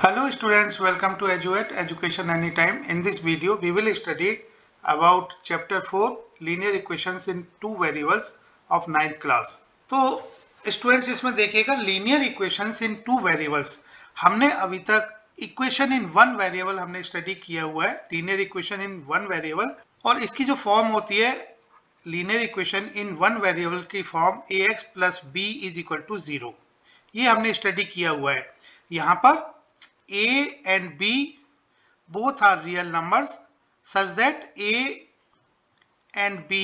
Hello students, welcome to Eduate Education Anytime. In this video, we will study about chapter 4 linear equations in two variables of 9th class. तो students इसमें देखिएगा linear equations in two variables. हमने अभी तक equation in one variable हमने study किया हुआ है, linear equation in one variable, और इसकी जो फॉर्म होती है linear equation in one variable की form ax plus b is equal to 0. ये हमने स्टडी किया हुआ है. यहाँ पर a and b both are real numbers such that a and b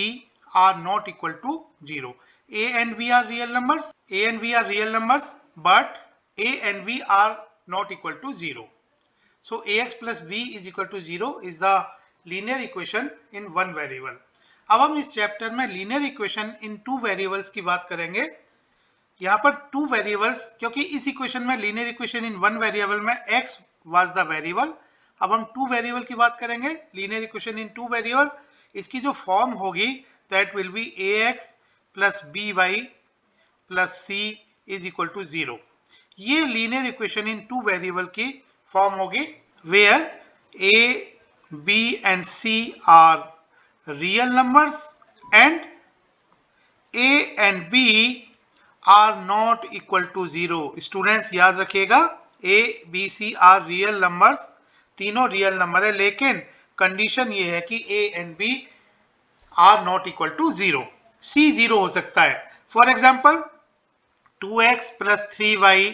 are not equal to 0. A and b are real numbers. A and b are real numbers, but a and b are not equal to 0. So ax plus b is equal to 0 is the linear equation in one variable. अब हम इस chapter में linear equation in two variables की बात करेंगे. यहाँ पर to variables, क्योंकि इस इक्वेशन में linear equation in one variable में x वाज द वेरिएबल. अब हम टू वेरिएबल की बात करेंगे, linear equation in two variable. इसकी जो फॉर्म होगी that will be ax plus by plus c is equal to 0. ये linear equation in two variable की फॉर्म होगी where a b and c are real numbers and a and b are not equal to 0. Students याद रखिएगा, A B C are real numbers, तीनों real number है, लेकिन condition ये है कि A and B are not equal to 0. C 0 हो सकता है. For example 2x plus 3y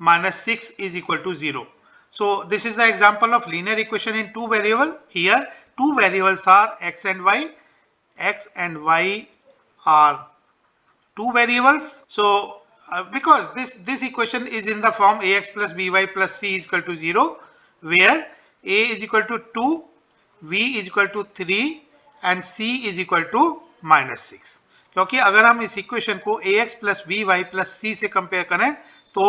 minus 6 is equal to 0. So this is the example of linear equation in two variable. Here two variables are x and y. X and y are two variables. So because this equation is in the form ax plus by plus c is equal to 0, where a is equal to 2, v is equal to 3 and c is equal to minus 6. क्योंकि अगर हम इस equation को ax plus by plus c से compare करें तो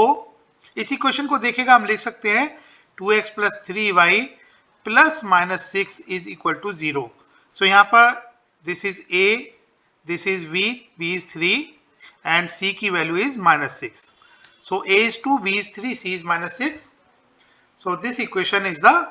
इस equation को देखेगा हम लिख सकते हैं 2x plus 3y plus minus 6 is equal to 0. So यहाँ पर this is a, this is v, b is 3 and c की value is minus 6. So a is 2, b is 3, c is minus 6. So this equation is the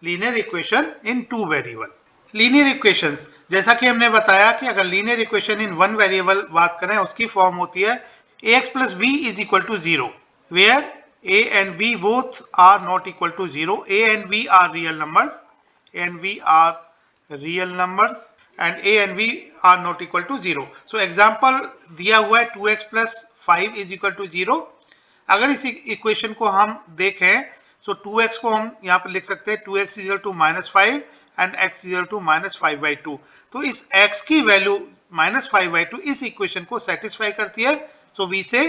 linear equation in two variable. Linear equations, जैसा कि हमने बताया कि अगर linear equation in one variable बात करें उसकी फॉर्म होती है ax plus b is equal to 0, where a and b both are not equal to 0. a and b are real numbers, a and b are real numbers and a and b are not equal to 0. So example दिया हुआ है 2x plus 5 is equal to 0. अगर इस equation को हम देखें so 2x को हम यहाँ पर लिख सकते हैं 2x is equal to minus 5 and x is equal to minus 5 by 2. तो इस x की वैल्यू minus 5 by 2 इस इक्वेशन को सेटिस्फाई करती है. So we say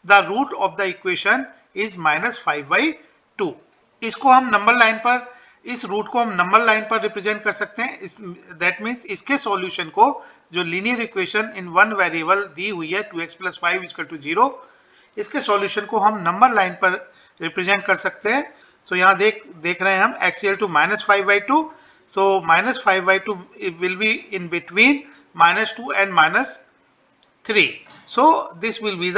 the root of the equation is minus 5 by 2. इसको हम नंबर लाइन पर, इस रूट को हम नंबर लाइन पर रिप्रेजेंट कर सकते हैं. दैट मीन्स इसके सॉल्यूशन को, जो linear equation in one variable दी हुई है 2x प्लस 5 इक्वल टू 0, इसके सॉल्यूशन को हम नंबर लाइन पर रिप्रेजेंट कर सकते हैं. सो यहाँ देख रहे हैं हम x equal to minus 5 by 2. So minus 5 by 2 will be in between minus 2 and minus 3. So this will be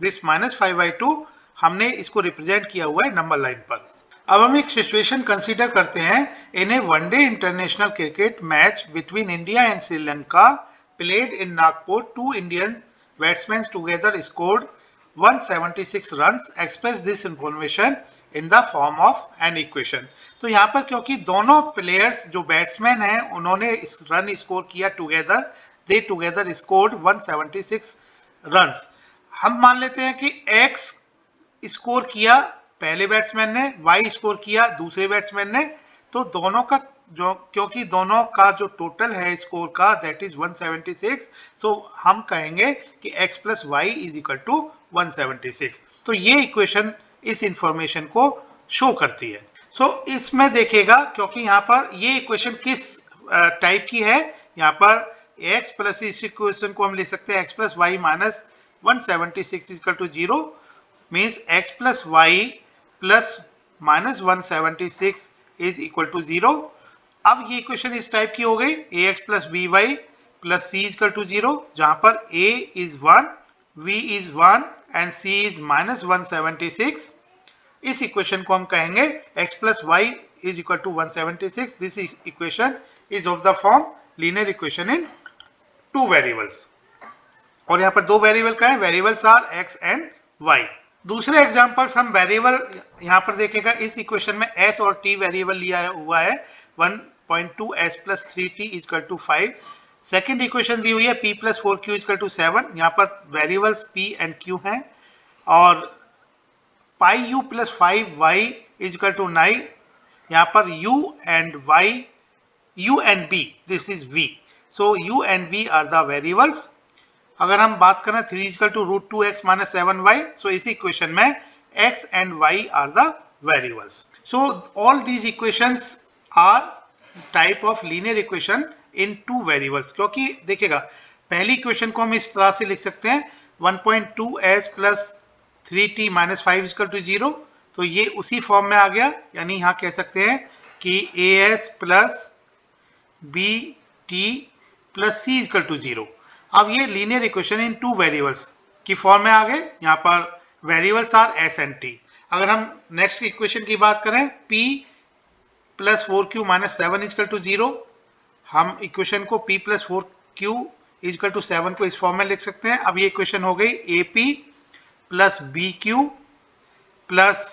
this minus 5 by 2 हमने इसको रिप्रेजेंट किया हुआ है नंबर लाइन पर. अब हम एक सिचुएशन कंसीडर करते हैं. In a one day international cricket match between India and Sri Lanka played in Nagpur, two Indian batsman together scored 176 runs. Express this information in the form of an equation. तो यहाँ पर क्योंकि दोनों प्लेयर्स जो बैट्समैन हैं उन्होंने रन स्कोर किया टुगेदर, दे together scored 176 runs. हम मान लेते हैं कि x स्कोर किया पहले बैट्समैन ने, y स्कोर किया दूसरे बैट्समैन ने. तो दोनों का जो, क्योंकि दोनों का जो टोटल है स्कोर का दैट इज 176, सो हम कहेंगे कि x plus Y is equal to 176. तो ये इक्वेशन इस इंफॉर्मेशन को शो करती है. सो इसमें देखिएगा क्योंकि यहाँ पर ये इक्वेशन किस टाइप की है, यहाँ पर x प्लस, इस इक्वेशन को हम लिख सकते हैं x plus Y minus 176 is equal to 0, means x plus Y plus minus 176 is equal to 0. अब ये इक्वेशन इस टाइप की हो गई ax plus by plus c is equal to 0, जहां पर a is 1, v is 1 and c is minus 176. इस equation को हम कहेंगे x plus Y is equal to 176. This equation is of the form linear equation in two variables. और यहाँ पर दो वेरिएबल का है, variables are x and y. दूसरे एग्जांपल्स हम वेरिएबल यहाँ पर देखेगा, इस इक्वेशन में s और t वेरिएबल लिया हुआ है. 1.2 s plus 3t is equal to 5. Second equation दी हुई है p plus 4q is equal to 7. यहाँ पर वेरिएबल्स p एंड q हैं. और पाई u plus 5y is equal to 9. यहाँ पर u and y, u and b, this is v. So u and v are the variables. अगर हम बात करें 3 equal to root 2x minus 7y, so इसी इक्वेशन में x and y are the variables. So all these equations are type of linear equation in two variables. क्योंकि देखिएगा, पहली equation को हम इस तरह से लिख सकते हैं 1.2s plus 3t minus 5 equal to 0. तो ये उसी फॉर्म में आ गया, यानी यहाँ कह सकते हैं कि as plus bt plus c equal to 0. अब ये linear equation in two variables की फॉर्म में आ गए. यहाँ पर variables are s and t. अगर हम नेक्स्ट इक्वेशन की बात करें p plus 4q minus 7 equal to 0, हम इक्वेशन को p plus 4q equal to 7 को इस फॉर्म में लिख सकते हैं. अब ये इक्वेशन हो गई ap प्लस bq प्लस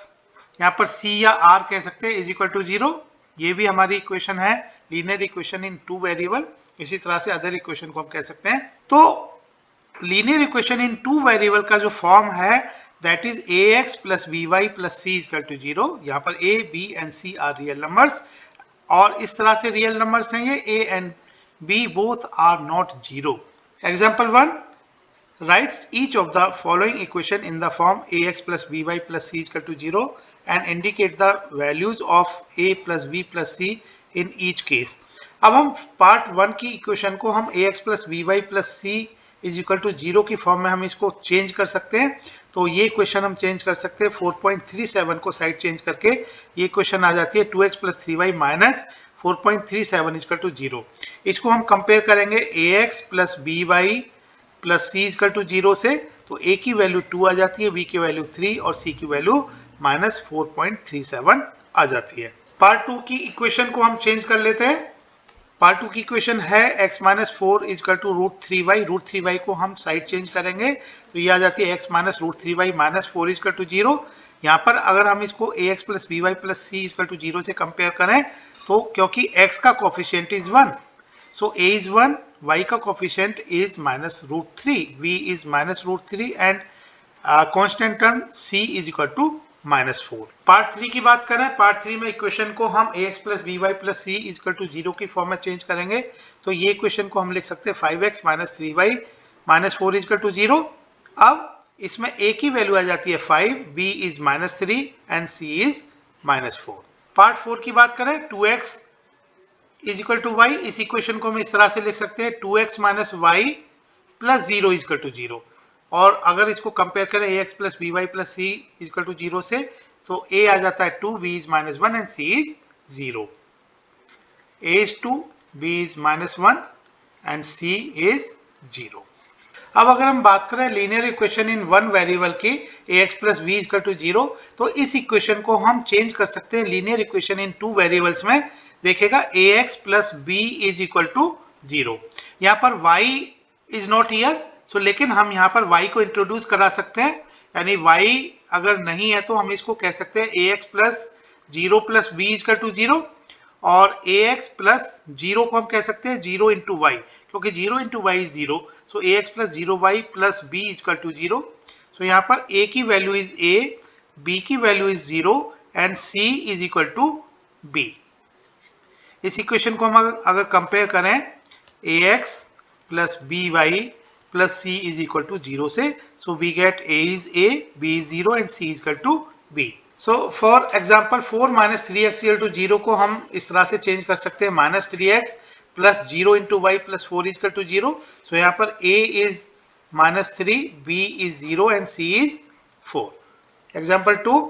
यहाँ पर c या r कह सकते हैं इज इक्वल टू 0. ये भी हमारी इक्वेशन है linear equation in two variable. इसी तरह से अदर इक्वेशन को हम कह सकते हैं. तो linear equation in two variable का जो फॉर्म है that is ax plus by plus c equal to 0. यहाँ पर a, b and c are real numbers, और इस तरह से रियल नंबर्स हैं ये a and b both are not 0. Example 1, writes each of the following equation in the form ax plus by plus c equal to 0 and indicate the values of a plus b plus c in each case. अब हम part 1 की equation को हम ax plus by plus c is equal to 0 की form में हम इसको change कर सकते हैं. तो ये इक्वेशन हम चेंज कर सकते हैं 4.37 को साइड चेंज करके. ये इक्वेशन आ जाती है 2x plus 3y minus 4.37 equal to 0. इसको हम कंपेयर करेंगे ax plus by plus c equal to 0 से. तो a की वैल्यू 2 आ जाती है, b की वैल्यू 3 और c की वैल्यू माइनस 4.37 आ जाती है. पार्ट 2 की इक्वेशन को हम चेंज कर लेते हैं. पार्ट 2 की इक्वेशन है x minus 4 equal to root 3y. Root 3y को हम साइड चेंज करेंगे तो ये आ जाती है x minus root 3y minus 4 equal to 0. यहाँ पर अगर हम इसको ax plus by plus c equal to 0 से कंपेयर करें तो क्योंकि x का coefficient is 1, so a is 1, y का coefficient is minus root 3, v is minus root 3 and constant term c is equal to minus 4. Part 3 की बात करें, part 3 में इक्वेशन को हम ax plus by plus c equal to 0 की form में change करेंगे. तो ये इक्वेशन को हम लिख सकते हैं 5x minus 3y minus 4 equal to 0. अब इसमें a की वैल्यू आ जाती है 5, b is minus 3 and c is minus 4. Part 4 की बात करें, 2x is equal to y. इस इक्वेशन को हम इस तरह से लिख सकते हैं 2x minus y plus 0 equal to 0. और अगर इसको कंपेयर करें ax plus by plus c equal to 0 से, तो a आ जाता है 2, b is minus 1 and c is 0. a is 2, b is minus 1 and c is 0. अब अगर हम बात करें linear equation in one variable की ax plus b equal to 0, तो इस इक्वेशन को हम चेंज कर सकते हैं linear equation in two variables में. देखिएगा ax plus b is equal to 0. यहाँ पर y is not here, so लेकिन हम यहाँ पर y को इंट्रोड्यूस करा सकते हैं. यानी y अगर नहीं है तो हम इसको कह सकते हैं ax plus 0 plus b equal to 0, और ax प्लस 0 को हम कह सकते हैं 0 इंटू वाई, क्योंकि 0 into Y is 0. So ax plus 0y plus b equal to 0. So यहाँ पर a की वैल्यू इज a, b की value is 0 and c is equal to b. इस इक्वेशन को हम अगर कंपेयर करें ax plus by plus c is equal to 0 से, so we get a is a, b is 0 and c is equal to b. So for example 4 minus 3x equal to 0 को हम इस तरह से चेंज कर सकते हैं minus 3x plus 0 into Y plus 4 is equal to 0. So यहाँ पर a is minus 3, b is 0 and c is 4. Example 2,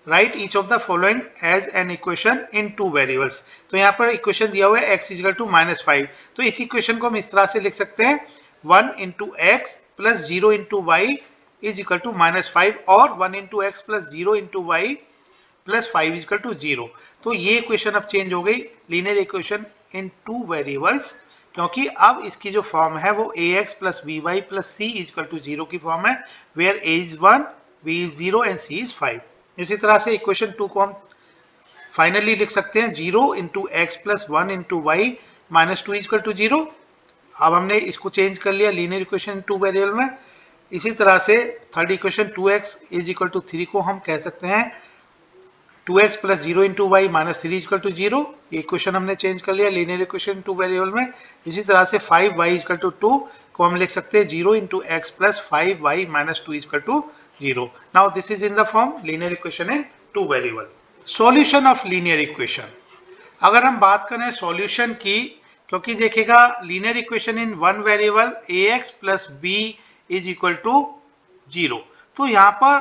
write each of the following as an equation in two variables. तो यहाँ पर इक्वेशन दिया हुआ है x is equal to minus 5. तो इस इक्वेशन को हम इस तरह से लिख सकते हैं 1 into x plus 0 into Y is equal to minus 5, और 1 into x plus 0 into Y plus 5 equal to 0। तो ये इक्वेशन अब चेंज हो गई linear equation in two variables, क्योंकि अब इसकी जो फॉर्म है वो ax plus by plus c equal to 0 की फॉर्म है, where a is 1, b is 0 and c is 5। इसी तरह से इक्वेशन 2 को हम फाइनली लिख सकते हैं 0 into x plus 1 into y minus 2 equal to 0। अब हमने इसको चेंज कर लिया लीनियर इक्वेशन टू वेरिएबल में। इसी तरह से third equation 2x is equal to 3 को हम कह सकते हैं 2x plus 0 into y minus 3 equal to 0। ये इक्वेशन हमने चेंज कर लिया लीनियर इक्वेशन टू वेरिएबल में। इसी तरह से 5y इक्वल टू 2 को हम लिख सकते हैं 0 into x plus 5y minus 2 equal to 0। Now this is in the form linear equation in two variable. Solution of linear equation, अगर हम बात करें सॉल्यूशन की, क्योंकि देखिएगा linear equation in one variable ax plus b is equal to 0, तो यहाँ पर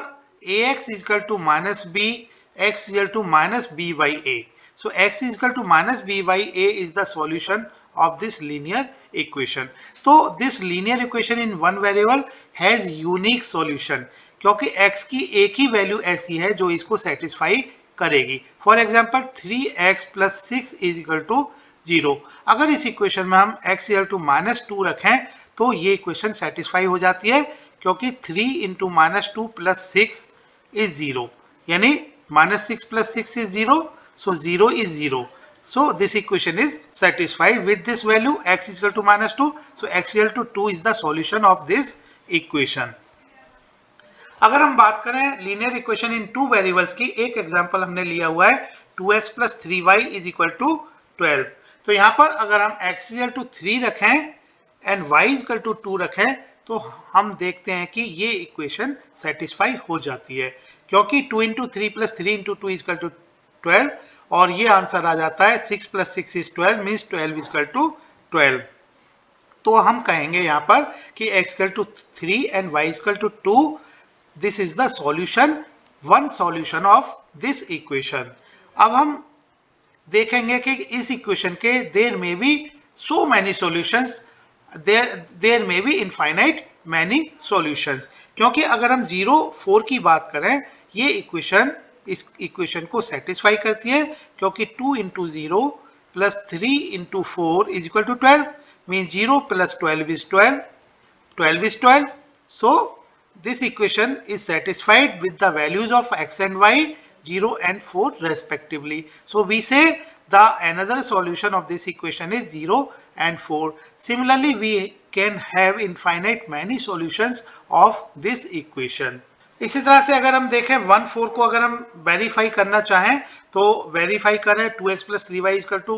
ax is equal to minus b, x is equal to minus b by a, so x is equal to minus b by a is the solution of this linear equation। तो this linear equation in one variable has unique solution, क्योंकि x की एक ही value ऐसी है जो इसको satisfy करेगी। For example 3x plus 6 is equal to 0। अगर इस इक्वेशन में हम x इक्वल टू माइनस 2 रखें तो ये इक्वेशन सेटिस्फाई हो जाती है, क्योंकि 3 इंटू माइनस 2 प्लस 6 इज 0, यानी minus 6 plus 6 is 0, so 0 is 0. So this equation is satisfied with this value x is equal to minus 2. So x equal to 2 is the solution of this equation. अगर हम बात करें linear equation in two variables की, एक example हमने लिया हुआ है 2x plus 3y is equal to 12। तो यहाँ पर अगर हम x इक्वल टू 3 रखें एंड y इक्वल टू 2 रखें तो हम देखते हैं कि ये इक्वेशन सेटिस्फाई हो जाती है, क्योंकि 2 into 3 plus 3 into 2 equal to 12 और ये आंसर आ जाता है 6 plus 6 is 12 means 12 equal to 12। तो हम कहेंगे यहाँ पर कि x equal to 3 and y equal to 2, this is the solution, one solution of this equation. अब हम देखेंगे कि इस इक्वेशन के there may be so many solutions, there may be infinite many solutions, क्योंकि अगर हम 0, 4 की बात करें, ये इक्वेशन इस इक्वेशन को सेटिस्फाई करती है, क्योंकि 2 into 0 plus 3 into 4 is equal to 12, mean 0 plus 12 is 12, 12 is 12. So this equation is satisfied with the values of x and y 0 and 4 respectively. So we say the another solution of this equation is 0 and 4. Similarly we can have infinite many solutions of this equation. इसी तरह से अगर हम देखें 1, 4 को अगर हम verify करना चाहें तो वेरीफाई करें 2x plus 3y is equal to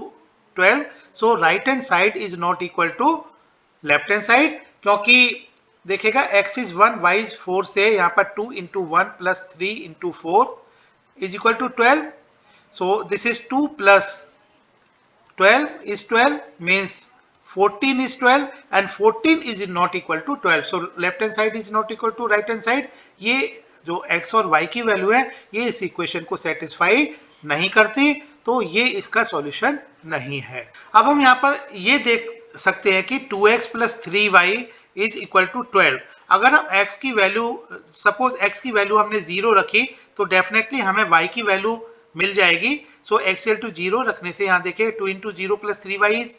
12। So right hand side is not equal to left hand side, क्योंकि देखिएगा x इज 1, y इज 4 से यहाँ पर 2 into 1 plus 3 into 4 is equal to 12। So this is 2 plus 12 is 12 means 14 is 12 and 14 is not equal to 12. So left hand side is not equal to right hand side. ये जो x और y की value है ये इस equation को satisfy नहीं करती, तो ये इसका सॉल्यूशन नहीं है। अब हम यहाँ पर ये देख सकते हैं कि 2x plus 3y is equal to 12। अगर हम x की वैल्यू, सपोज x की वैल्यू हमने 0 रखी तो डेफिनेटली हमें y की वैल्यू मिल जाएगी। सो x इक्वल टू 0 रखने से यहाँ देखिए 2 into 0 plus 3y is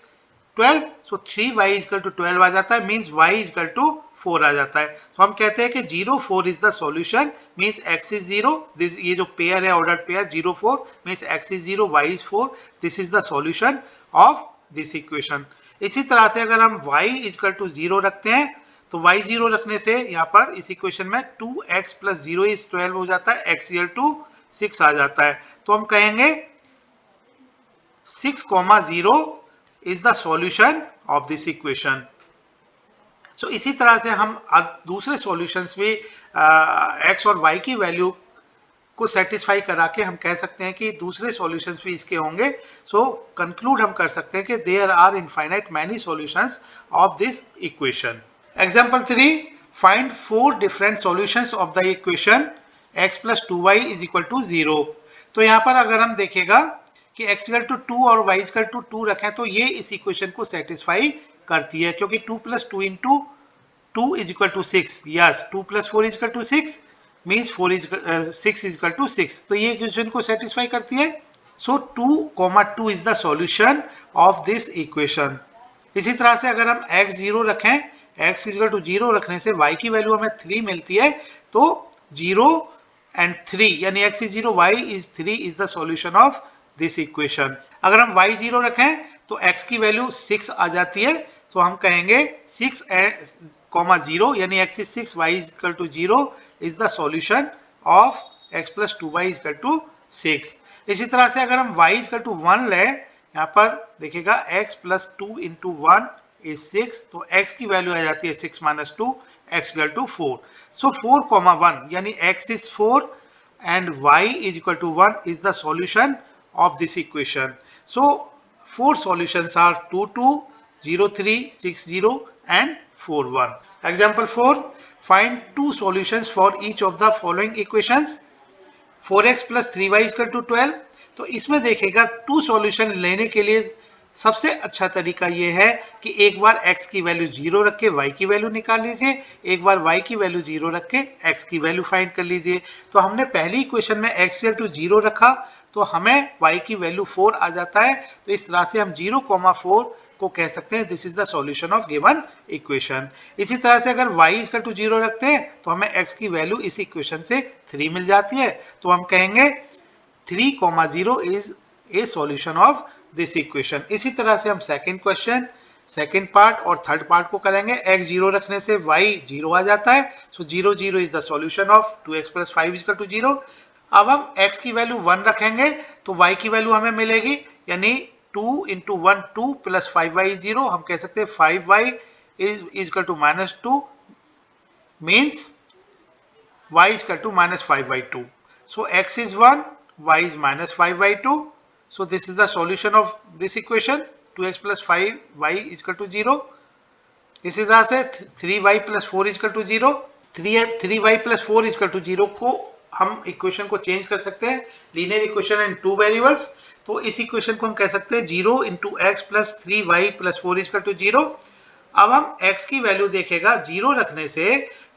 12, so 3y equal to 12 आ जाता है, मीन्स y इक्वल टू 4 आ जाता है। तो हम कहते हैं कि 0, 4 is the solution, means x is 0, this ये जो पेयर है order pair 0, 4 means x is 0, y is 4, this is the solution of this equation. इसी तरह से अगर हम y इक्वल टू 0 रखते हैं तो y 0 रखने से यहाँ पर इस इक्वेशन में 2x प्लस 0 इज 12 हो जाता है, x इक्वल टू 6 आ जाता है। तो हम कहेंगे 6, 0 is the solution of this equation. So इसी तरह से हम दूसरे सॉल्यूशंस भी x और y की वैल्यू को सेटिस्फाई करा के हम कह सकते हैं कि दूसरे सॉल्यूशंस भी इसके होंगे। सो कंक्लूड हम कर सकते हैं कि there are infinite many solutions of this equation. Example 3, find 4 different solutions of the equation x plus 2y is equal to 0। तो यहाँ पर अगर हम देखेगा कि x इक्वल टू 2 और y इक्वल टू 2 रखें तो ये इस इक्वेशन को सेटिस्फाई करती है, क्योंकि 2 plus 2 into 2 is equal to 6, yes 2 plus 4 is equal to 6, means 6 is equal to 6, तो ये इक्वेशन को सेटिस्फाई करती है। So 2,2 is the solution of this equation. इसी तरह से अगर हम x 0 रखें, x इक्वल टू 0 रखने से y की वैल्यू हमें 3 मिलती है, तो 0 एंड 3 यानी x is 0 y is 3 is the solution of this equation. अगर हम y 0 रखें तो x की वैल्यू 6 आ जाती है, तो हम कहेंगे 6 0 यानी x is 6 y is equal to 0 is the solution of x plus 2y is equal to 6। इसी तरह से अगर हम y is equal to 1 लें, यहाँ पर देखिएगा x plus 2 into 1 is 6, तो x की वैल्यू आ जाती है 6 minus 2, x equal to 4। So 4,1 यानी x is 4 and y is equal to 1 is the solution of this equation. So 4 solutions are 2, 2, 0, 3, 6, 0 and 4, 1. Example 4. Find two solutions for each of the following equations. 4x plus 3y is equal to 12. तो इसमें देखेगा to solution लेने के लिए सबसे अच्छा तरीका ये है कि एक बार x की वैल्यू 0 रख के y की वैल्यू निकाल लीजिए, एक बार y की वैल्यू 0 रख के x की वैल्यू फाइंड कर लीजिए। तो हमने पहली इक्वेशन में x इक्वल टू 0 रखा तो हमें y की वैल्यू 4 आ जाता है, तो इस तरह से हम 0,4 को कह सकते हैं this is the solution of given equation. इसी तरह से अगर y इक्वल टू 0 रखते हैं तो हमें x की वैल्यू इस इक्वेशन से 3 मिल जाती है, तो हम कहेंगे 3,0 is a solution of this equation। इसी तरह से हम सेकंड क्वेश्चन, सेकंड पार्ट और थर्ड पार्ट को करेंगे। x 0 रखने से y 0 आ जाता है, सो 0, 0 is the solution of 2x plus 5 is equal to 0। अब हम x की वैल्यू 1 रखेंगे तो y की वैल्यू हमें मिलेगी, यानी 2 into 1 2 plus 5y is 0। हम कह सकते हैं 5y is equal to -2 means y is equal to -5 by 2। So x is 1, y is -5 by 2. So this is the solution of this equation, 2x plus 5y is equal to 0। इसी तरह से 3y plus 4 is equal to 0। 3y plus 4 is equal to 0 को हम equation को change कर सकते हैं, linear equation in two variables. तो इस इक्वेशन को हम कह सकते हैं 0 into x plus 3y plus 4 is equal to 0। अब हम x की वैल्यू देखेगा 0 रखने से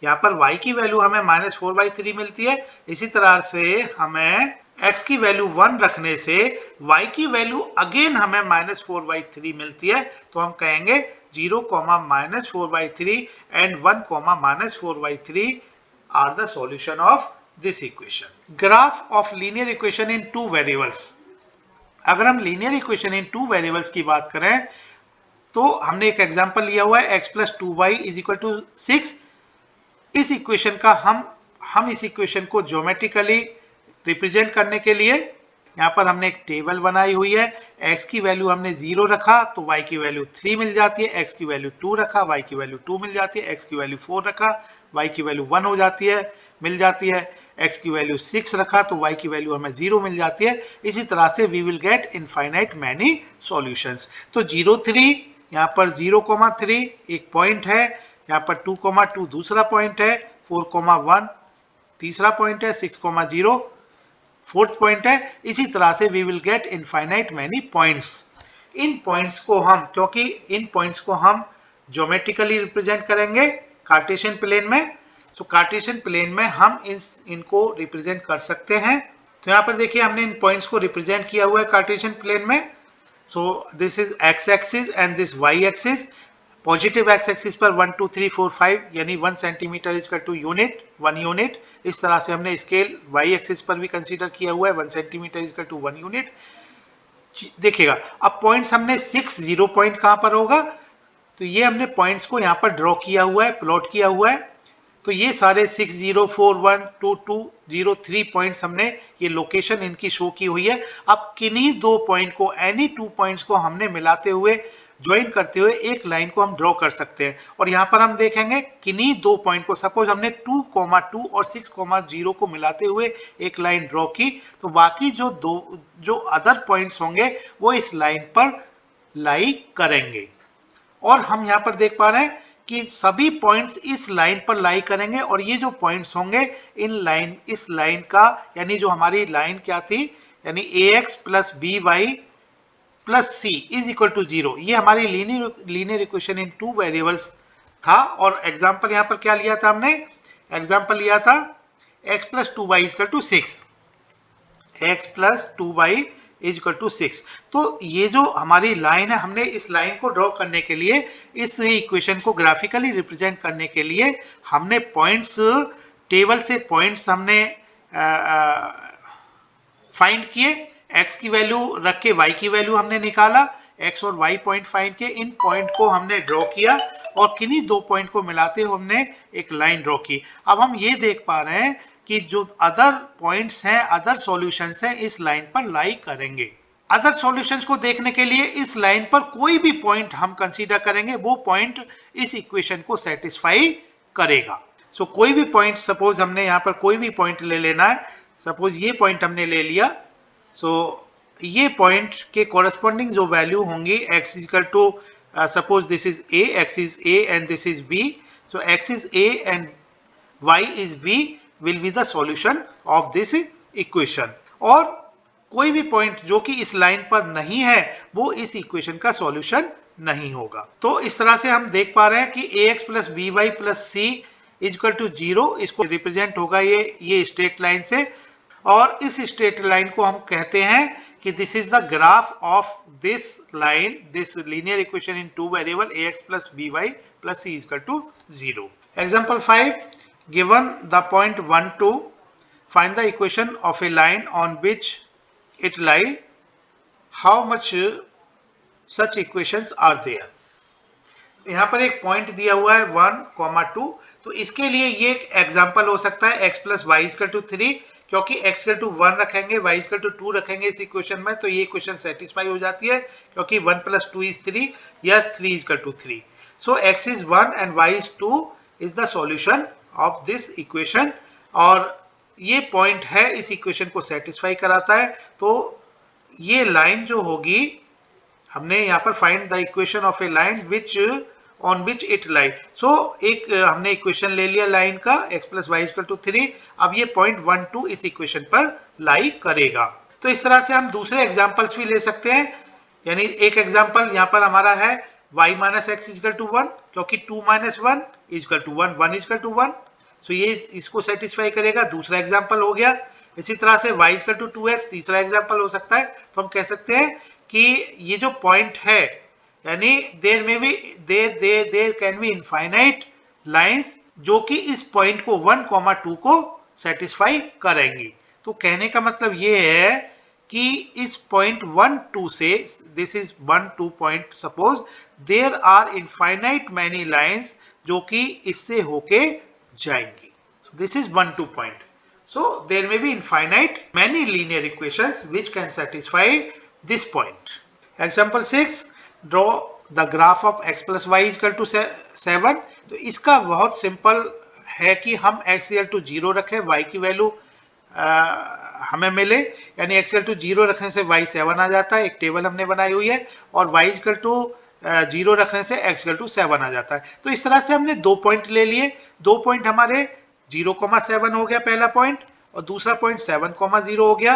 यहाँ पर y की वैल्यू हमें -4/3 मिलती है। इसी तरह से हमें x की वैल्यू 1 रखने से y की वैल्यू अगेन हमें -4/3 मिलती है, तो हम कहेंगे 0, -4/3 and 1, -4/3 are the solution of this equation. Graph of linear equation in two variables। अगर हम linear equation in two variables की बात करें तो हमने एक एग्जांपल लिया हुआ है x plus 2y is equal to 6। इस इक्वेशन का हम इस इक्वेशन को ज्योमेट्रिकली रिप्रेजेंट करने के लिए यहाँ पर हमने एक टेबल बनाई हुई है। x की वैल्यू हमने 0 रखा तो y की वैल्यू 3 मिल जाती है, x की वैल्यू 2 रखा y की वैल्यू 2 मिल जाती है, x की वैल्यू 4 रखा y की वैल्यू 1 हो जाती है, मिल जाती है, x की वैल्यू 6 रखा तो y की वैल्यू हमें 0 मिल जाती है। इसी तरह से we will get infinite many solutions. तो 0, 3 यहाँ पर 0,3 एक पॉइंट है, यहाँ पर 2,2 दूसरा पॉइंट है, 4,1 तीसरा पॉइंट है, 6,0 फोर्थ पॉइंट है। इसी तरह से we will get infinite many points. इन पॉइंट्स को हम, क्योंकि इन पॉइंट्स को हम ज्योमेट्रिकली रिप्रेजेंट करेंगे कार्टेशियन प्लेन में, सो कार्टेशियन प्लेन में हम इनको रिप्रेजेंट कर सकते हैं। तो यहाँ पर देखिए हमने इन पॉइंट्स को रिप्रेजेंट किया हुआ है कार्टेशियन प्लेन में। So this is x axis and this y axis. Positive x axis पर 1, 2, 3, 4, 5 यानी 1 centimetre is equal to unit, 1 unit. इस तरह से हमने स्केल y एक्सिस पर भी कंसीडर किया हुआ है, 1 centimetre is equal to 1 unit. देखिएगा अब पॉइंट्स हमने 6, 0 पॉइंट कहां पर होगा, तो ये हमने पॉइंट्स को यहां पर ड्रॉ किया हुआ है, प्लॉट किया हुआ है। तो ये सारे 6, 0, 4, 1, 2, 2, 0, 3 पॉइंट्स हमने ये लोकेशन इनकी शो की हुई है। अब किन्हीं दो पॉइंट को, एनी टू पॉइंट्स को हमने मिलाते हुए, ज्वाइन करते हुए एक लाइन को हम ड्रॉ कर सकते हैं। और यहाँ पर हम देखेंगे किन्हीं दो पॉइंट को, सपोज हमने 2,2 और 6,0 को मिलाते हुए एक लाइन ड्रॉ की, तो बाकी जो अदर पॉइंट्स होंगे वो इस लाइन पर लाई करेंगे। और हम यहाँ पर देख पा रहे हैं कि सभी पॉइंट्स इस लाइन पर लाई करेंगे, और ये जो पॉइंट्स होंगे इस लाइन का, यानी जो हमारी लाइन क्या थी, यानी ax plus by plus c is equal to 0, ये हमारी linear equation in two variables था। और एग्जांपल यहाँ पर क्या लिया था हमने, एग्जांपल लिया था x plus 2y is equal to 6, x plus 2y is equal to 6। तो ये जो हमारी लाइन है, हमने इस लाइन को ड्रॉ करने के लिए, इस इक्वेशन को ग्राफिकली रिप्रेजेंट करने के लिए हमने पॉइंट्स, टेबल से पॉइंट्स हमने फाइंड किए, x की वैल्यू रख के y की वैल्यू हमने निकाला, x और y पॉइंट फाइंड किए, इन पॉइंट को हमने ड्रॉ किया और किन्हीं दो पॉइंट को मिलाते हुए हमने एक लाइन ड्रॉ की। अब हम ये देख पा रहे हैं कि जो अदर पॉइंट्स हैं, अदर सॉल्यूशंस हैं, इस लाइन पर लाई करेंगे। अदर सॉल्यूशंस को देखने के लिए इस लाइन पर कोई भी पॉइंट हम कंसीडर करेंगे, वो पॉइंट इस इक्वेशन को सेटिस्फाई करेगा। सो कोई भी पॉइंट, सपोज हमने यहाँ पर कोई भी पॉइंट ले लेना है, सपोज ये पॉइंट हमने ले लिया। सो ये पॉइंट के कॉरेस्पॉन्डिंग जो वैल्यू होंगी, x equal to suppose this is a, x is a and this is b, so x is a and y is b will be the solution of this equation। और कोई भी point जो कि इस line पर नहीं है, वो इस इक्वेशन का सॉल्यूशन नहीं होगा। तो इस तरह से हम देख पा रहे हैं कि ax plus by plus c equal to 0, इसको रिप्रेजेंट होगा ये स्ट्रेट लाइन से, और इस स्ट्रेट लाइन को हम कहते हैं कि this is the graph of this line, this linear equation in two variable ax plus by plus c equal to 0। Example 5, given the point 1 2, find the equation of a line on which it lie, how much such equations are there. यहाँ पर एक point दिया हुआ है 1, 2, तो इसके लिए ये एक एग्जांपल हो सकता है x plus y equal to 3, क्योंकि x इक्वल टू 1 रखेंगे, y इक्वल टू 2 रखेंगे इस इक्वेशन में, तो ये इक्वेशन सेटिस्फाई हो जाती है, क्योंकि 1 plus 2 is 3, yes 3 equal to 3। So x is 1 and y is 2 is the solution of this equation, और ये पॉइंट है इस इक्वेशन को सेटिस्फाई कराता है। तो ये लाइन जो होगी, हमने यहाँ पर find the equation of a line which on which it lie. So एक हमने इक्वेशन ले लिया लाइन का, x plus y equal to 3, अब ये पॉइंट 1 2 इस इक्वेशन पर लाई करेगा। तो इस तरह से हम दूसरे एग्जांपल्स भी ले सकते हैं। यानी एक एग्जांपल यहाँ पर हमारा है y minus x equal to 1, क्योंकि 2 minus 1 equal to 1, 1 equal to 1, so ये इसको सेटिस्फाई करेगा, दूसरा एग्जाम्पल हो गया। इसी तरह से y इक्वल टू 2x तीसरा एग्जाम्पल हो सकता है। तो हम कह सकते हैं कि ये जो पॉइंट है, यानी there can be infinite lines जो कि इस पॉइंट को 1, 2 को सेटिस्फाई करेंगी। तो कहने का मतलब ये है कि इस पॉइंट 1 2 से, this is 1 2 point, suppose there are infinite many lines जो कि इससे होके जाएंगी। This is 1 2 point. So there may be infinite many linear equations which can satisfy this point. Example 6, draw the graph of x plus y is equal to 7। तो इसका बहुत simple है कि हम x इक्वल टू 0 रखें, y की value हमें मिले, यानी x इक्वल टू 0 रखने से y 7 आ जाता है, एक टेबल हमने बनाई हुई है, और y इक्वल टू 0 रखने से x इक्वल टू 7 आ जाता है। तो इस तरह से हमने दो पॉइंट ले लिए, दो पॉइंट हमारे 0,7 हो गया पहला पॉइंट, और दूसरा पॉइंट 7,0 हो गया।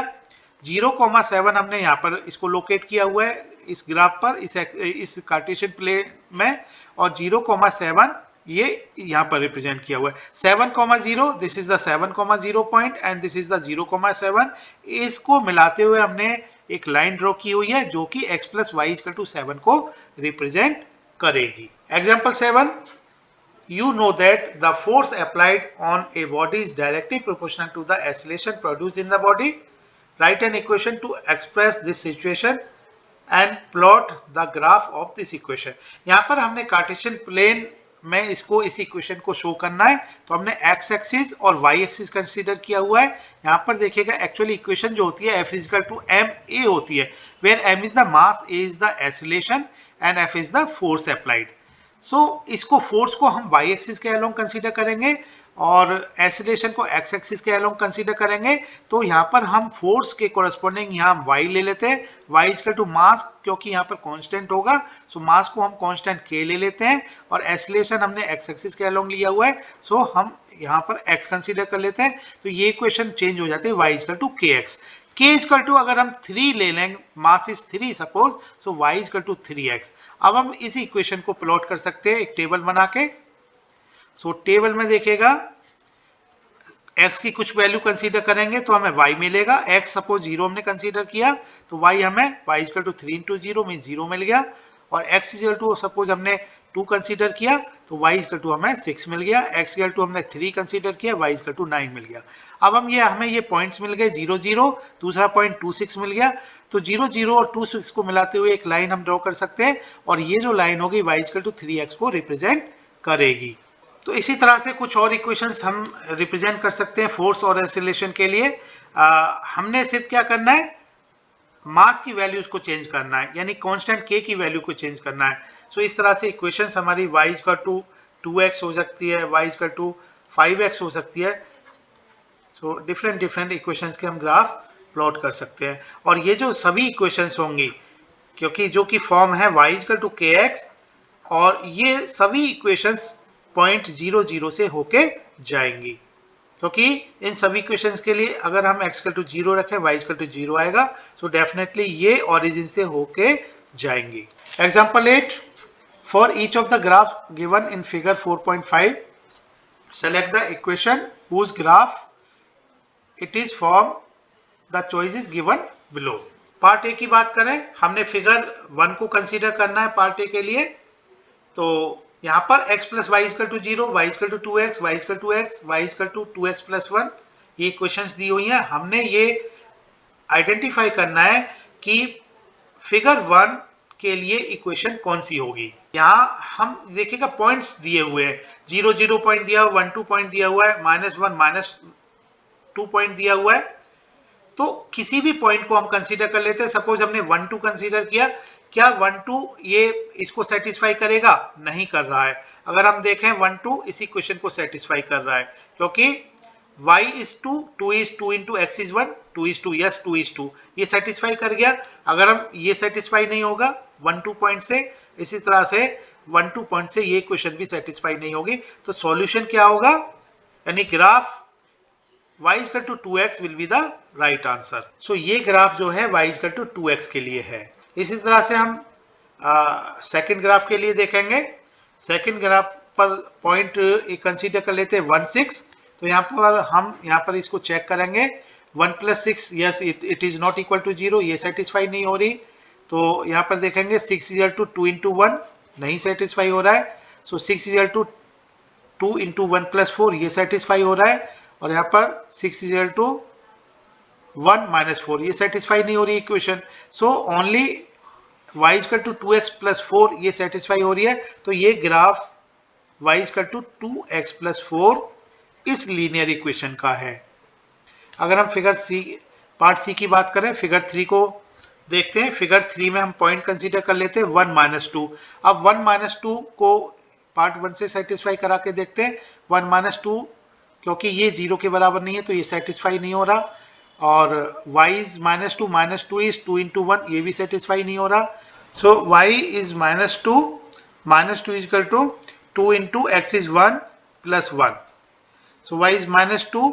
0,7 हमने यहाँ पर इसको लोकेट किया हुआ है इस ग्राफ पर, इस कार्टेशियन प्लेन में, और 0,7 ये यहाँ पर रिप्रेजेंट किया हुआ है। 7,0, this is the 7,0 point and this is the 0,7। इसको मिलाते हुए हमने एक लाइन ड्रॉ की हुई है जो कि x plus y equal to 7 को रिप्रेजेंट करेगी। Example 7, you know that the force applied on a body is directly proportional to the acceleration produced in the body. Write an equation to express this situation and plot the graph of this equation। यहाँ पर हमने Cartesian plane में इसको, इस equation को show करना है, तो हमने x एक्सिस और y एक्सिस कंसीडर किया हुआ है। यहाँ पर देखिएगा एक्चुअली इक्वेशन जो होती है f is equal to ma होती है, where m is the mass, a is the acceleration and f is the force applied। सो इसको फोर्स को हम y एक्सिस के अलोंग कंसीडर करेंगे और एक्सीलरेशन को x एक्सिस के अलोंग कंसीडर करेंगे। तो यहाँ पर हम फोर्स के कोरस्पॉन्डिंग यहाँ y ले लेते हैं, y इक्वल टू मास, क्योंकि यहाँ पर कांस्टेंट होगा, सो मास को हम कांस्टेंट k ले लेते हैं, और एक्सीलरेशन हमने x एक्सिस के अलोंग लिया हुआ है, सो हम यहाँ पर x कंसीडर कर लेते हैं। तो ये इक्वेशन चेंज हो जाती है, y equal to kx। k equal to अगर हम 3 ले लेंगे, mass is 3 suppose, so y equal to 3x। अब हम इस इक्वेशन को प्लॉट कर सकते हैं एक टेबल बना के। सो टेबल में देखिएगा x की कुछ वैल्यू कंसीडर करेंगे तो हमें y मिलेगा। x सपोज 0 हमने कंसीडर किया तो y हमें y equal to 3 into 0 mean 0 मिल गया। और x इक्वल टू सपोज हमने 2 कंसीडर किया तो y इक्वल टू हमें 6 मिल गया। x इक्वल टू हमने 3 कंसीडर किया, y इक्वल टू 9 मिल गया। अब हमें ये पॉइंट्स मिल गए 0 0, दूसरा पॉइंट 2 6 मिल गया। तो 0 0 और 2 6 को मिलाते हुए एक लाइन हम ड्रॉ कर सकते हैं और ये जो लाइन होगी y इक्वल टू 3x को रिप्रेजेंट करेगी। तो इसी तरह से कुछ और इक्वेशंस हम रिप्रेजेंट कर सकते हैं फोर्स और एक्सीलरेशन के लिए। हमने सिर्फ क्या करना है, मास की वैल्यूज को चेंज करना है, यानी कांस्टेंट k की वैल्यू को चेंज करना है। सो इस तरह से इक्वेशंस हमारी y इक्वल टू 2x हो सकती है, y इक्वल टू 5x हो सकती है। सो डिफरेंट इक्वेशंस के हम ग्राफ प्लॉट कर सकते हैं। और ये जो सभी इक्वेशंस होंगी, क्योंकि जो कि फॉर्म है y इक्वल टू kx, और ये सभी इक्वेशंस पॉइंट 0 0 से होके जाएंगी, क्योंकि इन सभी इक्वेशंस के लिए अगर हम x इक्वल टू 0 रखें y इक्वल टू 0 आएगा। सो डेफिनेटली ये ओरिजिन से होके जाएंगी। Example 8, for each of the graph given in figure 4.5 select the equation whose graph it is form the choice is given below. Part a की बात करें, हमने फिगर 1 को कंसीडर करना है पार्ट ए के लिए। तो यहाँ पर x plus y equal to 0, y equal to 2x, y equal to x, y equal to 2x plus 1, ये इक्वेशंस दी हुई हैं। हमने ये आइडेंटिफाई करना है कि फिगर 1 के लिए इक्वेशन कौन सी होगी। यहाँ हम देखिएगा पॉइंट्स दिए हुए हैं, 0 0 पॉइंट दिया हुआ, 1 2 पॉइंट दिया हुआ है, -1 -2 पॉइंट दिया हुआ है। तो किसी भी पॉइंट को हम कंसीडर कर लेते हैं। सपोज हमने 1 2 कंसीडर किया, क्या 1 2 ये इसको सेटिस्फाई करेगा? नहीं कर रहा है। अगर हम देखें 1 2 इस इक्वेशन को सेटिस्फाई कर रहा है, क्योंकि y is 2, 2 is 2 into x is 1, 2 is 2, yes 2 is 2, ये सेटिस्फाई कर गया। अगर हम ये सेटिस्फाई नहीं होगा 1 2 पॉइंट से, इसी तरह से 1 2 पॉइंट से ये इक्वेशन भी सेटिस्फाई नहीं होगी। तो सॉल्यूशन क्या होगा, यानी graph y equal to 2x will be the right answer. So ये ग्राफ जो है y इक्वल टू 2x के लिए है। इसी तरह से हम सेकंड ग्राफ के लिए देखेंगे। सेकंड ग्राफ पर पॉइंट एक कंसीडर कर लेते हैं 1 6। तो यहाँ पर इसको चेक करेंगे, 1 plus 6, yes it is not equal to 0, ये सेटिस्फाई नहीं हो रही। तो यहाँ पर देखेंगे 6 इक्वल टू 2 इंटू 1, नहीं सेटिस्फाई हो रहा है। सो 6 इक्वल टू 2 इंटू 1 प्लस 4, ये सेटिस्फाई हो रहा है। और यहाँ पर 6 इक्वल टू 1 माइनस 4, ये सेटिस्फाई नहीं हो रही equation. So only y equal to 2x plus 4 ये सेटिस्फाई हो रही है। तो ये graph y equal to 2x plus 4 इस लीनियर इक्वेशन का है। अगर हम फिगर सी, पार्ट सी की बात करें, फिगर 3 को देखते हैं। फिगर 3 में हम पॉइंट कंसीडर कर लेते हैं 1 माइनस 2। अब 1 माइनस 2 को पार्ट 1 से सेटिस्फाई करा के देखते हैं। 1 माइनस 2, क्योंकि ये 0 के बराबर नहीं है तो ये सेटिस्फाई नहीं हो रहा। और y is minus two is 2 into 1, ये भी सेटिस्फाई नहीं हो रहा। So y is minus two equal to 2 into x is 1 plus 1। So y is minus 2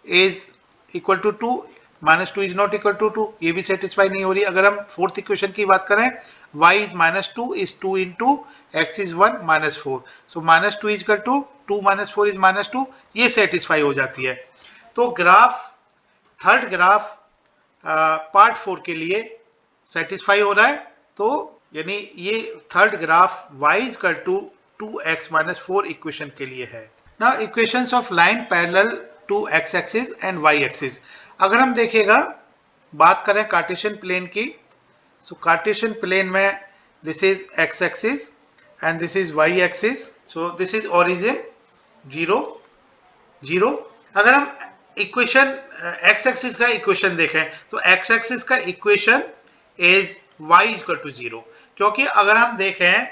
is equal to 2, minus 2 is not equal to 2, ये भी सेटिस्फाई नहीं हो रही। अगर हम फोर्थ इक्वेशन की बात करें, y is minus 2 is 2 into x is 1 minus 4। So minus 2 is equal to 2 minus 4 is minus 2, ये सेटिस्फाई हो जाती है। तो ग्राफ, थर्ड ग्राफ पार्ट 4 के लिए सेटिस्फाई हो रहा है। तो यानी ये third graph y equal to 2x minus 4 equation के लिए है। Now equations of line parallel to x axis and y axis. अगर हम देखिएगा, बात करें कार्टेशियन प्लेन की, सो कार्टेशियन प्लेन में this is x axis and this is y axis. So this is origin 0 0। अगर हम इक्वेशन x एक्सिस का इक्वेशन देखें तो x एक्सिस का equation is y equal to 0, क्योंकि अगर हम देखें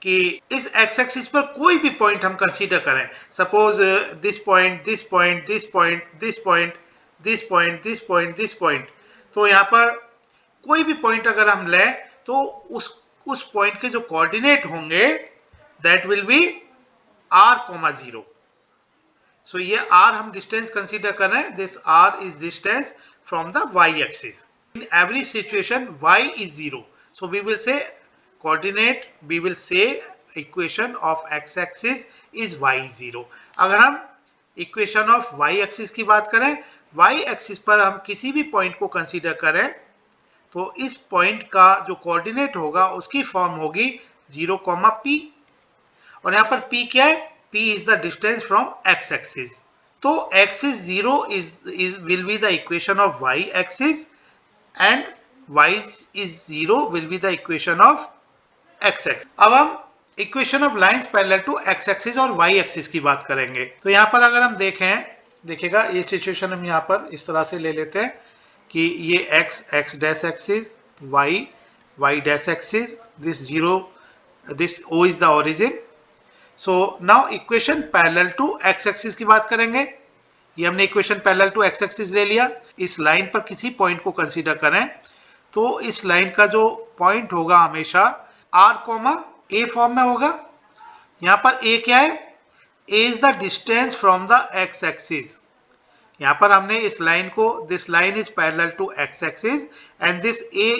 कि इस x एक्सिस पर कोई भी पॉइंट हम कंसीडर करें, suppose this point, this point, this point, this point, this point, this point, this point, तो यहाँ पर कोई भी पॉइंट अगर हम लें तो उस पॉइंट के जो कोऑर्डिनेट होंगे दैट विल बी r, 0। सो ये r हम डिस्टेंस कंसीडर कर रहे हैं, this r is distance from the y axis. In every situation y is 0, so we will say coordinate, we will say equation of x axis is y is 0। अगर हम equation of Y axis की बात करें, Y axis पर हम किसी भी point को कंसीडर करें तो इस पॉइंट का जो कोऑर्डिनेट होगा उसकी फॉर्म होगी 0, p, और यहाँ पर p क्या है, p is the distance from x axis. तो axis 0 is will be the equation of y axis and y is 0 will be the equation of x axis. अब हम equation of lines parallel to x axis और y axis की बात करेंगे। तो यहाँ पर अगर हम देखिएगा ये सिचुएशन हम यहाँ पर इस तरह से ले लेते हैं कि ये x dash axis, y dash axis, this 0, this o is the origin. So now equation parallel to x axis की बात करेंगे। ये हमने equation parallel to x axis ले लिया। इस लाइन पर किसी पॉइंट को कंसीडर करें तो इस लाइन का जो पॉइंट होगा हमेशा r, a फॉर्म में होगा। यहाँ पर a क्या है, a is the distance from the x axis. यहाँ पर हमने इस लाइन को, this line is parallel to x axis and this a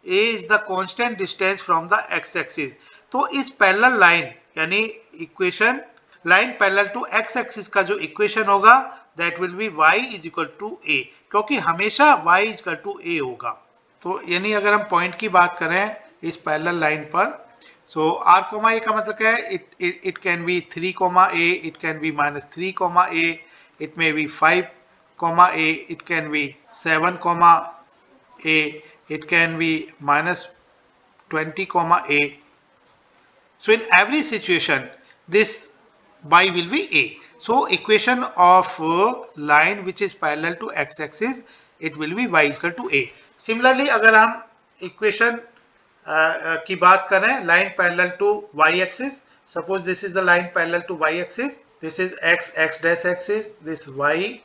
is the constant distance from the x axis. तो इस पैरेलल लाइन यानी equation line parallel to x axis का जो इक्वेशन होगा that will be y is equal to a, क्योंकि हमेशा y is equal to a होगा। तो यानी अगर हम पॉइंट की बात करें इस पैरेलल लाइन पर, सो r, a का मतलब क्या है, it can be 3, a, it can be -3, a, it may be 5, a, it can be 7, a, it can be -20, a. So in every situation this y will be a. So equation of line which is parallel to x axis, it will be y is equal to a. Similarly अगर हम equation की बात करें line parallel to y axis, suppose this is the line parallel to y axis, this is x dash axis, this y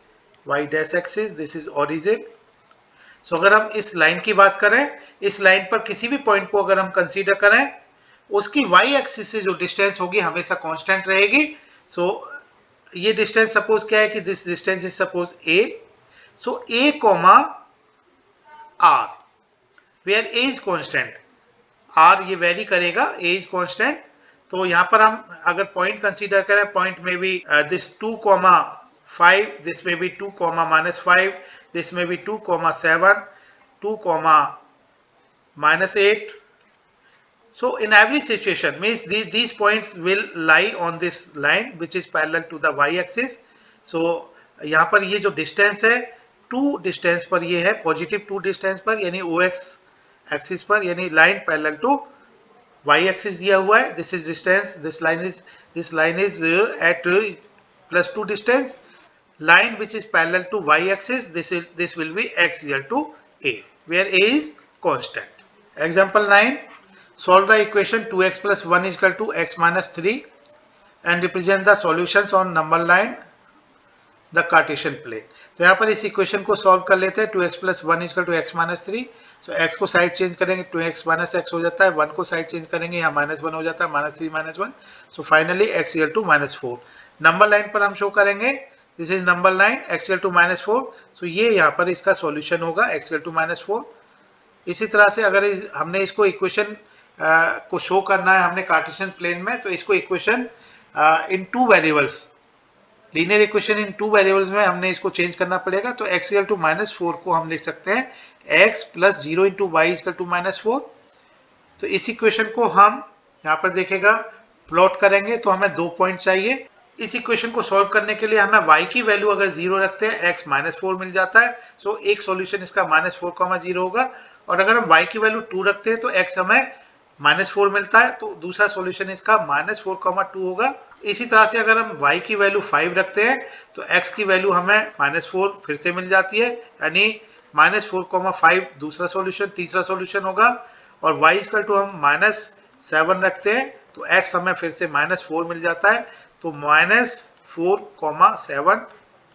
dash axis, this is origin. So अगर हम इस line की बात करें, इस लाइन पर किसी भी पॉइंट को अगर हम कंसीडर करें उसकी y एक्सिस से जो डिस्टेंस होगी हमेशा कांस्टेंट रहेगी। सो ये डिस्टेंस सपोज क्या है कि this distance is suppose a, so a, r where a is constant, r ये वेरी करेगा, a इज कांस्टेंट। तो यहाँ पर हम अगर पॉइंट कंसीडर करें, पॉइंट में भी दिस 2, 5, दिस में भी 2, -5, दिस में भी 2, 7, 2, -8. So in every situation means these points will lie on this line which is parallel to the y axis. So यहाँ पर ये जो डिस्टेंस है 2 डिस्टेंस पर ये है, पॉजिटिव 2 डिस्टेंस पर यानी OX एक्सिस पर, यानी line parallel to y axis दिया हुआ है। This is distance, this line is at +2 distance, line which is parallel to y axis, this will be x equal to a where a is constant. Example 9, solve the equation 2x plus 1 is equal to x minus 3 and represent the solutions on number line the Cartesian plane. तो यहाँ पर इस equation को solve कर लेते हैं। 2x plus 1 is equal to x minus 3. So x को side change करेंगे 2x minus x हो जाता है, 1 को साइड चेंज करेंगे यहाँ -1 हो जाता है, -3 -1. So finally x equal to -4. Number line पर हम शो करेंगे, this is number line, x equal to -4. सो ये यहाँ पर इसका सॉल्यूशन होगा x equal to -4. इसी तरह से अगर हमने इसको इक्वेशन को शो करना है हमने कार्टेशियन प्लेन में, तो इसको equation in 2 variables, linear equation in 2 variables में हमने इसको चेंज करना पड़ेगा। तो x equal to -4 को हम लिख सकते हैं x plus 0 into y is equal to -4. तो इस इक्वेशन को हम यहाँ पर देखेगा प्लॉट करेंगे तो हमें 2 पॉइंट चाहिए। इस इक्वेशन को सॉल्व करने के लिए हमें y की वैल्यू अगर 0 रखते हैं x -4 मिल जाता है। सो एक सॉल्यूशन इसका -4, 0 होगा, और अगर हम y की वैल्यू 2 रखते हैं तो x हमें -4 मिलता है, तो दूसरा सॉल्यूशन इसका -4, 2 होगा। इसी तरह से अगर हम y की वैल्यू 5 रखते हैं तो x की वैल्यू हमें -4 फिर से मिल जाती है, यानी -4, 5 दूसरा सॉल्यूशन, तीसरा सॉल्यूशन होगा। और y इक्वल टू हम -7 रखते हैं तो x हमें फिर से -4 मिल जाता है, तो -4, 7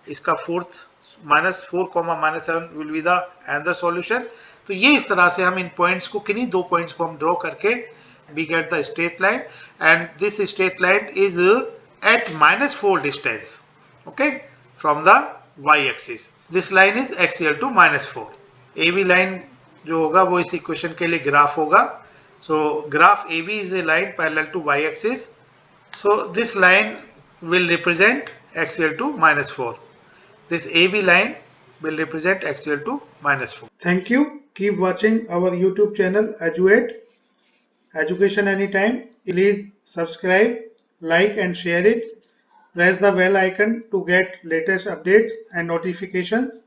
इसका fourth, -4, -7 will be the another solution. तो ये इस तरह से हम इन पॉइंट्स को, किन्हीं 2 पॉइंट्स को हम ड्रॉ करके we get the straight line, and this straight line is at -4 distance, okay, from the y axis. This line is x equal to -4. AB line जो होगा वो इस इक्वेशन के लिए ग्राफ होगा। So graph AB is a line parallel to y axis. So this line will represent x equal to minus 4. This AB line will represent x equal to minus 4. Thank you. Keep watching our YouTube channel Eduate Education Anytime. Please subscribe, like and share it. Press the bell icon to get latest updates and notifications.